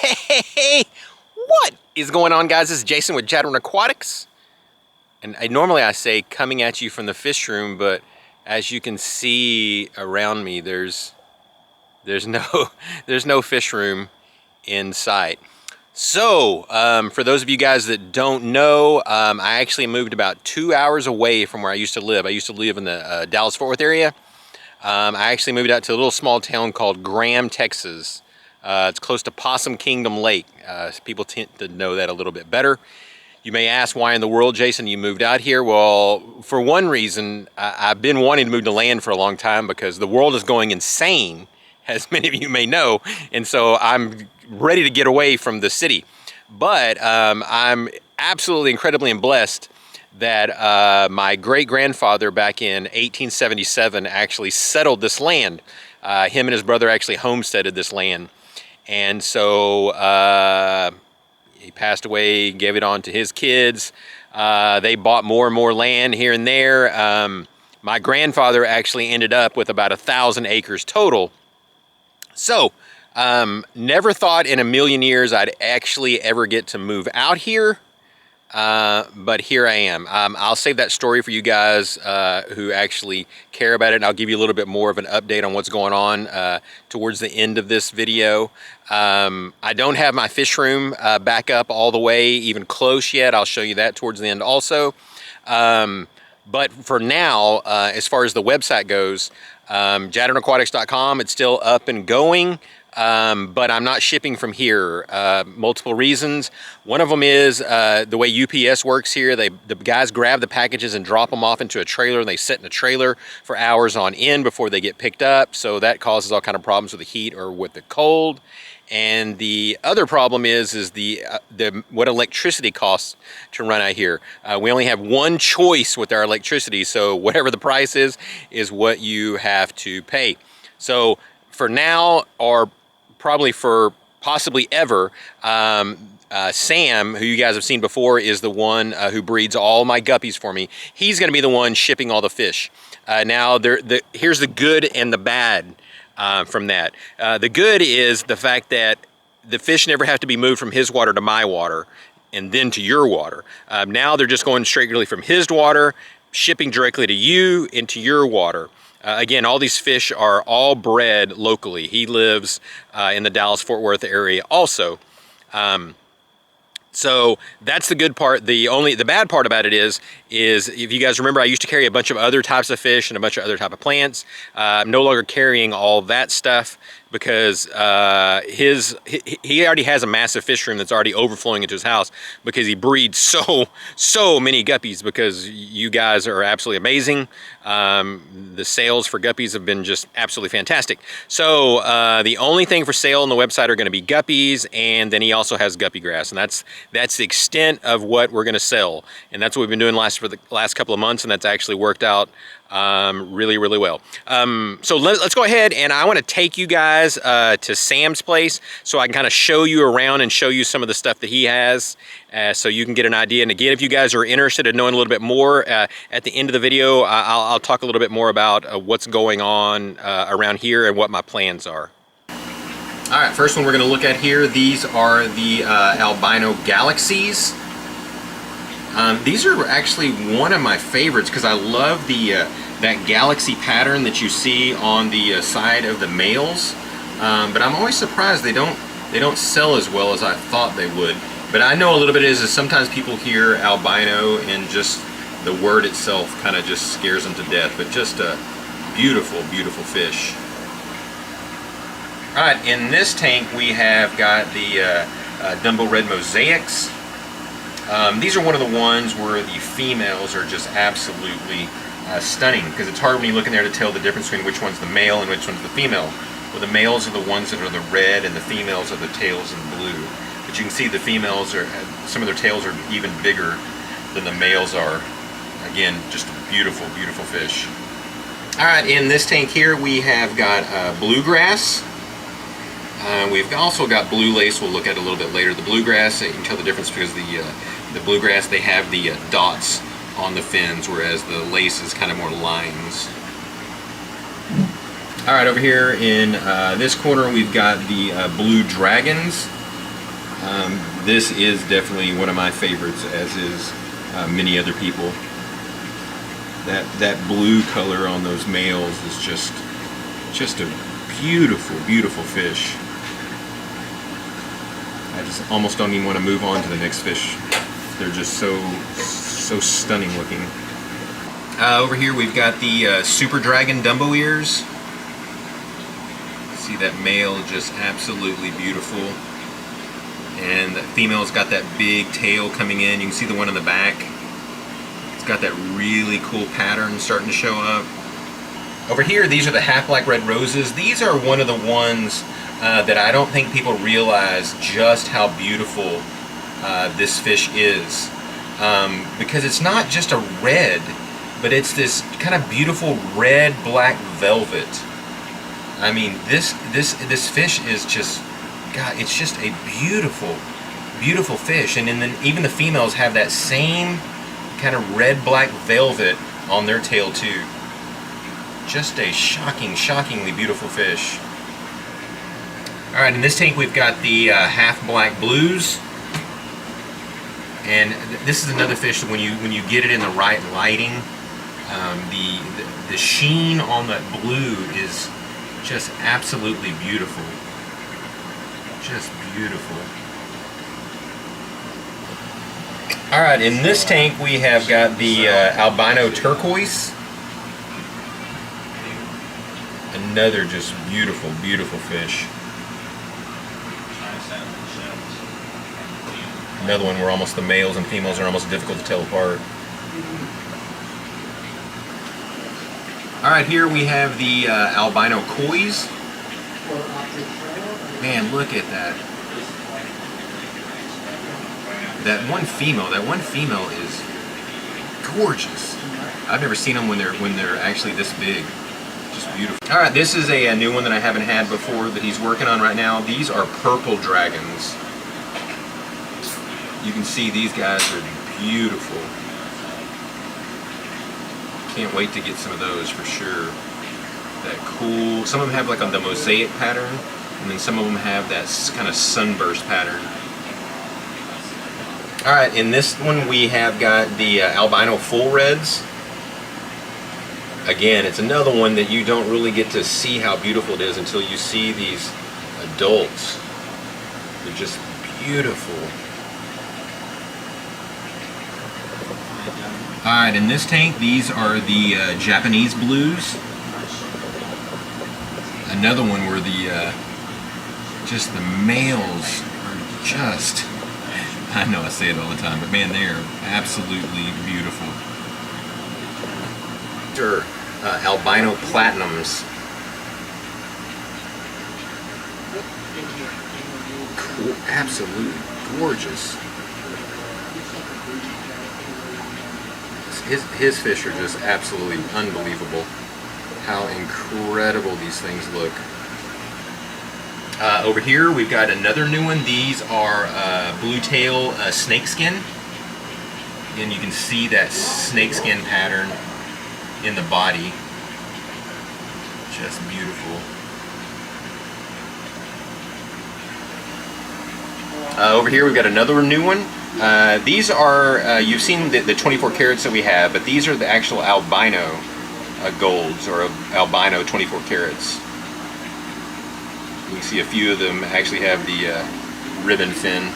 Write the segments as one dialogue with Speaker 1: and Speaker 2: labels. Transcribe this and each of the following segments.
Speaker 1: Hey, what is going on, guys? This is Jason with Jadren Aquatics, and normally I say coming at you from the fish room, but as you can see around me, there's no fish room in sight. So for those of you guys that don't know, I actually moved about 2 hours away from where I used to live. I used to live in the Dallas-Fort Worth area. I actually moved out to a little small town called Graham, Texas. It's close to Possum Kingdom Lake. People tend to know that a little bit better. You may ask, why in the world, Jason, you moved out here? Well, for one reason, I've been wanting to move to land for a long time because the world is going insane, as many of you may know, and so I'm ready to get away from the city. But I'm absolutely incredibly blessed that my great-grandfather back in 1877 actually settled this land. Him and his brother actually homesteaded this land. And so he passed away, gave it on to his kids. They bought more and more land here and there. My grandfather actually ended up with about 1,000 acres total. So never thought in a million years I'd actually ever get to move out here. But here I am. I'll save that story for you guys who actually care about it, and I'll give you a little bit more of an update on what's going on towards the end of this video. I don't have my fish room back up all the way, even close yet. I'll show you that towards the end also. But for now, as far as the website goes, jadrenaquatics.com, it's still up and going. But I'm not shipping from here. Multiple reasons. One of them is the way UPS works here. The guys grab the packages and drop them off into a trailer, and they sit in a trailer for hours on end before they get picked up. So that causes all kind of problems with the heat or with the cold. And the other problem is what electricity costs to run out here. We only have one choice with our electricity, so whatever the price is what you have to pay. So for now, or probably for possibly ever, Sam, who you guys have seen before, is the one who breeds all my guppies for me. He's going to be the one shipping all the fish. Now, here's the good and the bad from that. The good is the fact that the fish never have to be moved from his water to my water and then to your water. Now they're just going straightly from his water, shipping directly to you into your water. Again, all these fish are all bred locally. He lives in the Dallas-Fort Worth area also. So that's the good part. The bad part about it is if you guys remember, I used to carry a bunch of other types of fish and a bunch of other type of plants. I'm no longer carrying all that stuff because he already has a massive fish room that's already overflowing into his house because he breeds so many guppies because you guys are absolutely amazing. The sales for guppies have been just absolutely fantastic. So the only thing for sale on the website are going to be guppies, and then he also has guppy grass, and that's the extent of what we're going to sell, and that's what we've been doing for the last couple of months, and that's actually worked out really well. So let's go ahead, and I want to take you guys to Sam's place so I can kind of show you around and show you some of the stuff that he has, so you can get an idea. And again, if you guys are interested in knowing a little bit more, at the end of the video, I'll talk a little bit more about what's going on around here and what my plans are. All right, first one we're going to look at here, these are the albino galaxies. These are actually one of my favorites because I love that galaxy pattern that you see on the side of the males. But I'm always surprised they don't sell as well as I thought they would. But I know a little bit is sometimes people hear albino and just the word itself kind of just scares them to death. But just a beautiful fish. All right, in this tank we have got the Dumbo Red Mosaics. These are one of the ones where the females are just absolutely stunning because it's hard when you look in there to tell the difference between which one's the male and which one's the female. Well, the males are the ones that are the red and the females are the tails in blue. But you can see the females some of their tails are even bigger than the males are. Again, just a beautiful fish. All right, in this tank here we have got bluegrass. We've also got blue lace we'll look at a little bit later. The bluegrass, you can tell the difference because the bluegrass, they have the dots on the fins, whereas the lace is kind of more lines. All right, over here in this corner we've got the blue dragons. This is definitely one of my favorites, as is many other people. That blue color on those males is just a beautiful, beautiful fish. I just almost don't even want to move on to the next fish. They're just so stunning looking. Over here we've got the Super Dragon Dumbo ears. See that male, just absolutely beautiful. And the female's got that big tail coming in. You can see the one on the back. It's got that really cool pattern starting to show up. Over here, these are the half black red roses. These are one of the ones that I don't think people realize just how beautiful this fish is. Because it's not just a red, but it's this kind of beautiful red-black velvet. I mean, this fish is just, God, it's just a beautiful, beautiful fish. And then even the females have that same kind of red-black velvet on their tail too. Just a shockingly beautiful fish. All right, in this tank we've got the half black blues. And this is another fish that when you get it in the right lighting, the sheen on that blue is just absolutely beautiful. Just beautiful. All right, in this tank we have got the albino turquoise. Another just beautiful, beautiful fish. Another one where almost the males and females are almost difficult to tell apart. Alright, here we have the albino kois. Man, look at that. That one female is gorgeous. I've never seen them when they're actually this big. Just beautiful. Alright, this is a new one that I haven't had before that he's working on right now. These are purple dragons. You can see these guys are beautiful. Can't wait to get some of those for sure. That cool, some of them have like on the mosaic pattern, and then some of them have that kind of sunburst pattern. Alright, in this one we have got the albino full reds. Again, it's another one that you don't really get to see how beautiful it is until you see these adults. They're just beautiful. Alright, in this tank, these are the Japanese blues. Another one where just the males are just, I know I say it all the time, but man, they are absolutely beautiful. These are albino platinums. Cool, absolutely gorgeous. His fish are just absolutely unbelievable. How incredible these things look. Over here we've got another new one. These are blue tail snakeskin. And you can see that snakeskin pattern in the body. Just beautiful. Over here we've got another new one. These are, you've seen the 24 carats that we have, but these are the actual albino golds, or albino 24 carats. You can see a few of them actually have the ribbon fin.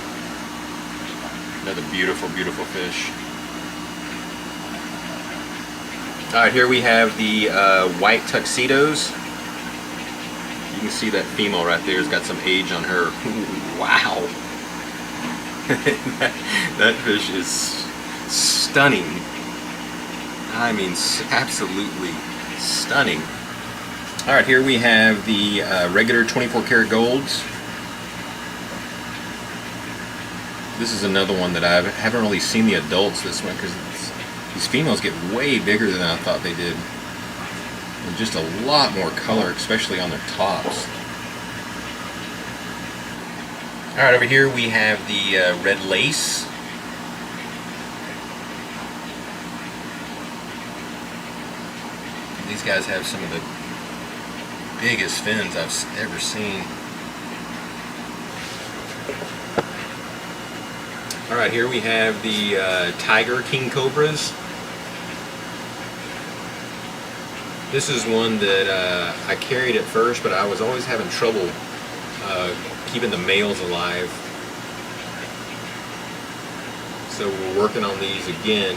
Speaker 1: Another beautiful, beautiful fish. Alright, here we have the white tuxedos. You can see that female right there has got some age on her. Wow! that fish is stunning. I mean, absolutely stunning. Alright, here we have the regular 24 karat golds. This is another one that I haven't really seen the adults this one, because these females get way bigger than I thought they did. And just a lot more color, especially on their tops. Alright, over here we have the red lace. These guys have some of the biggest fins I've ever seen. All right, here we have the Tiger King Cobras. This is one that I carried at first, but I was always having trouble keeping the males alive. So we're working on these again,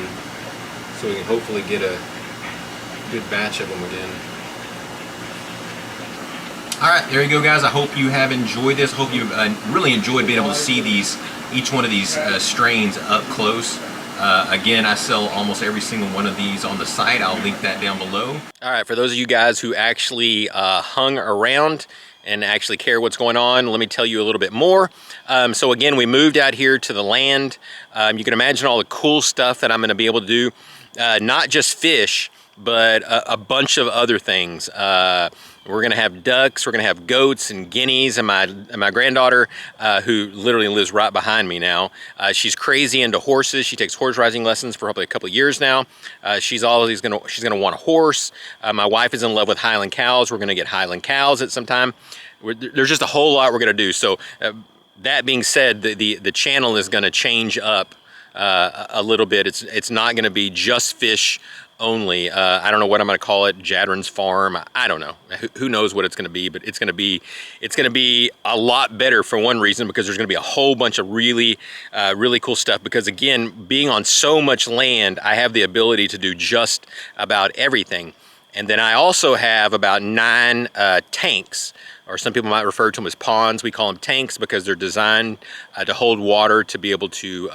Speaker 1: so we can hopefully get a good batch of them again. All right, there you go, guys. I hope you have enjoyed this. Hope you really enjoyed being able to see each one of these strains up close. Again, I sell almost every single one of these on the site. I'll link that down below. All right, for those of you guys who actually hung around and actually care what's going on, let me tell you a little bit more. So again, we moved out here to the land. You can imagine all the cool stuff that I'm going to be able to do. Not just fish, but a bunch of other things. We're gonna have ducks, we're gonna have goats and guineas, and my granddaughter, who literally lives right behind me now, she's crazy into horses. She takes horse riding lessons for probably a couple of years now. She's gonna want a horse. My wife is in love with Highland cows. We're gonna get Highland cows at some time. There's just a whole lot we're gonna do. So that being said, the channel is gonna change up a little bit. It's not gonna be just fish only. I don't know what I'm going to call it. Jadren's Farm. I don't know. Who knows what it's going to be, but it's going to be a lot better for one reason, because there's going to be a whole bunch of really cool stuff. Because again, being on so much land, I have the ability to do just about everything. And then I also have about 9 tanks, or some people might refer to them as ponds. We call them tanks because they're designed to hold water to be able to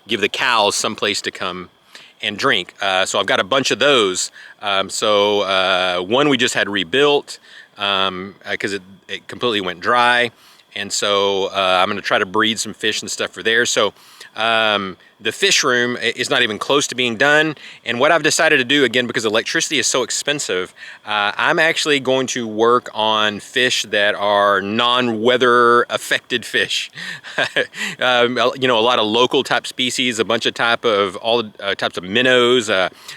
Speaker 1: give the cows some place to come and drink. So I've got a bunch of those. One we just had rebuilt because it completely went dry. And so I'm going to try to breed some fish and stuff for there. So the fish room is not even close to being done. And what I've decided to do, again, because electricity is so expensive, I'm actually going to work on fish that are non-weather affected fish. You know, a lot of local type species, a bunch of all types of minnows,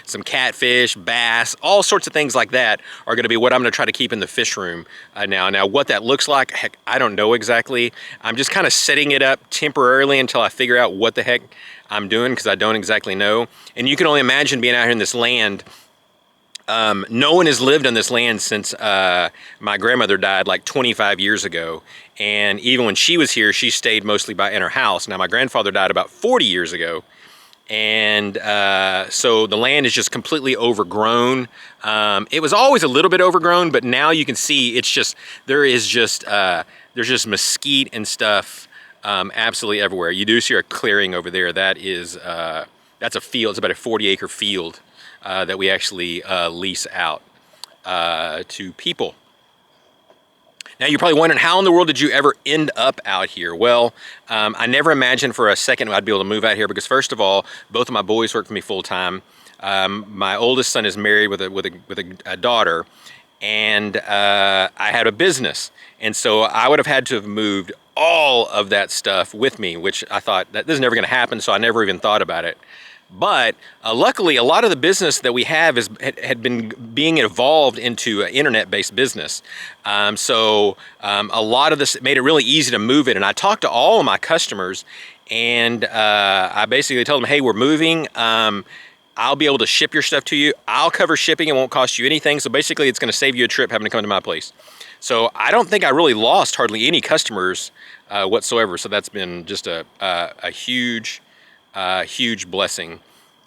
Speaker 1: some catfish, bass, all sorts of things like that are going to be what I'm going to try to keep in the fish room now. Now, what that looks like, heck, I don't know exactly. I'm just kind of setting it up temporarily until I figure out what the heck I'm doing, because I don't exactly know. And you can only imagine being out here in this land. No one has lived on this land since my grandmother died like 25 years ago. And even when she was here, she stayed mostly in her house. Now, my grandfather died about 40 years ago. And so the land is just completely overgrown. It was always a little bit overgrown, but now you can see there's just mesquite and stuff absolutely everywhere. You do see a clearing over there. That's a field. It's about a 40-acre field that we actually lease out to people. Now, you're probably wondering, how in the world did you ever end up out here? Well, I never imagined for a second I'd be able to move out here, because first of all, both of my boys work for me full time. My oldest son is married with a daughter, and I had a business. And so I would have had to have moved all of that stuff with me, which I thought that this is never going to happen, so I never even thought about it. But luckily, a lot of the business that we have had been being evolved into an internet-based business. So a lot of this made it really easy to move it. And I talked to all of my customers, and I basically told them, hey, we're moving. I'll be able to ship your stuff to you. I'll cover shipping. It won't cost you anything. So basically, it's going to save you a trip having to come to my place. So I don't think I really lost hardly any customers whatsoever. So that's been just a huge blessing.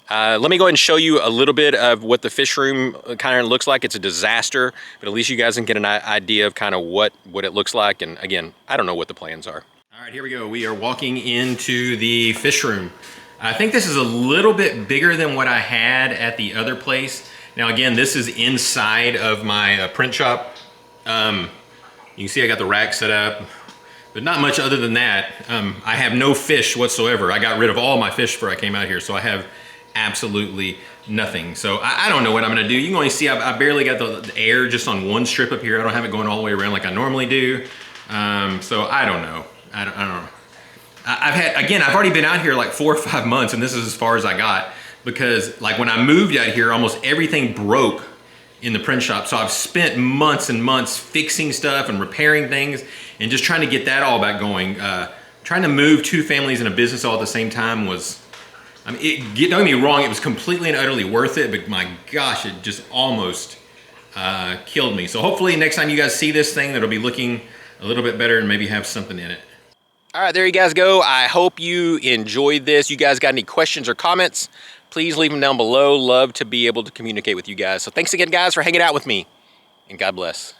Speaker 1: Let me go ahead and show you a little bit of what the fish room kind of looks like. It's a disaster, but at least you guys can get an idea of kind of what it looks like. And again, I don't know what the plans are. All right, here we go. We are walking into the fish room. I think this is a little bit bigger than what I had at the other place. Now, again, this is inside of my print shop. You can see I got the rack set up, but not much other than that. I have no fish whatsoever. I got rid of all my fish before I came out here, so I have absolutely nothing. So I don't know what I'm gonna do. You can only see I barely got the air just on one strip up here. I don't have it going all the way around like I normally do. So I don't know. I don't know. I've already been out here like 4 or 5 months, and this is as far as I got, because like when I moved out here, almost everything broke in the print shop. So I've spent months and months fixing stuff and repairing things and just trying to get that all back going. trying to move two families in a business all at the same time was, I mean, don't get me wrong, it was completely and utterly worth it, but my gosh, it just almost killed me. So hopefully next time you guys see this thing, that'll be looking a little bit better and maybe have something in it. All right, there you guys go. I hope you enjoyed this. You guys got any questions or comments? Please leave them down below. Love to be able to communicate with you guys. So thanks again, guys, for hanging out with me, and God bless.